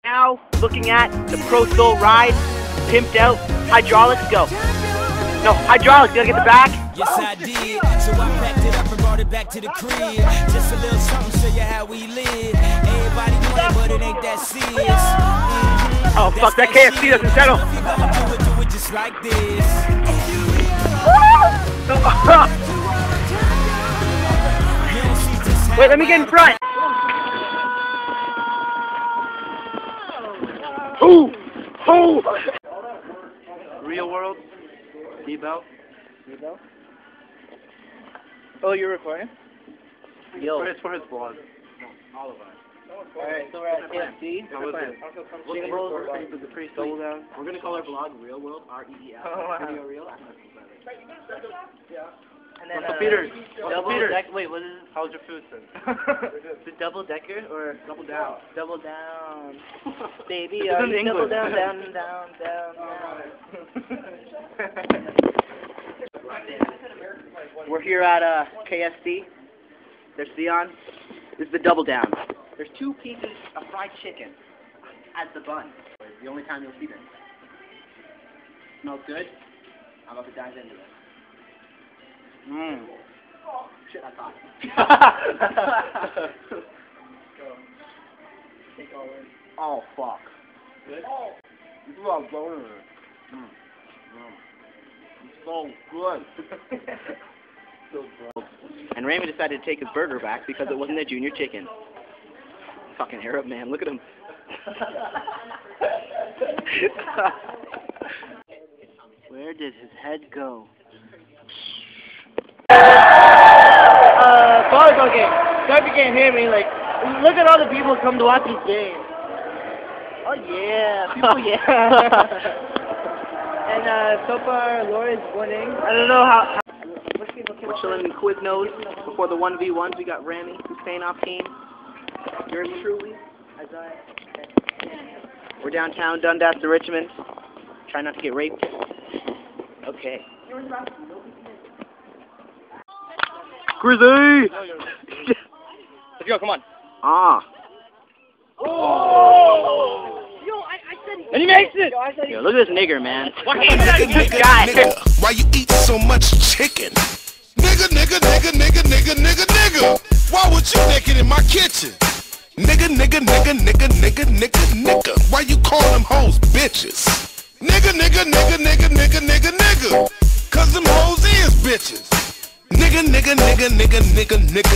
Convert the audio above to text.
Now, looking at the Pro Soul ride, pimped out, hydraulics go. No, hydraulics, gotta get the back. Yes, I did. So I packed it up and brought it back to the crib. Just a little something, show you how we live. Everybody know it, but it ain't that serious. Oh, fuck, that KFC doesn't settle. If you gonna do it just like this. Wait, let me get in front. Ooh! Ooh! ReelWorld. D-Belt. D-Belt? Oh, you're recording? Yo. It's for his vlog. All of us. Alright, so we're at KFC. How was it? Chicken rolls. Double down. We're gonna call our vlog ReelWorld. R-E-E-L. Video Reel. And then double deck. Wait, what is it? How's your food, sir? Is it double decker or double down? Double down. Baby, are you double down, down, down, down, down. We're here at KFC. There's Theon. This is the double down. There's 2 pieces of fried chicken as the bun. It's the only time you'll see them. Smells good. I'm about to dive into this. Mmm. Shit, that's hot. Oh, fuck. Good? This is what I'm going with. It's so good. So good. And Raymond decided to take his burger back because it wasn't a junior chicken. Fucking Arab man, look at him. Where did his head go? Volleyball game. Sorry if you can't hear me. Like, look at all the people who come to watch this game. Oh yeah, people, yeah. And so far, Laura's winning. I don't know how. We're chilling in Quiznos before the 1v1s. We got Rami, who's staying off team. Yours truly, Isiah. We're downtown, Dundas to Richmond. Try not to get raped. Okay. Grizzly! Let's go, come on. Ah. Oh! Yo, I said he... And he makes it! Yo, look at this nigger, man. Look at this guy. Why you eat so much chicken? Nigga, nigga, nigga, nigga, nigga, nigga, nigga. Why would you naked in my kitchen? Nigga, nigga, nigga, nigga, nigga, nigga, nigga. Why you call them hoes bitches? Nigga, nigga, nigga, nigga, nigga, nigga, nigga. Cause them hoes is bitches. Nigga, nigga, nigga, nigga, nigga, nigga.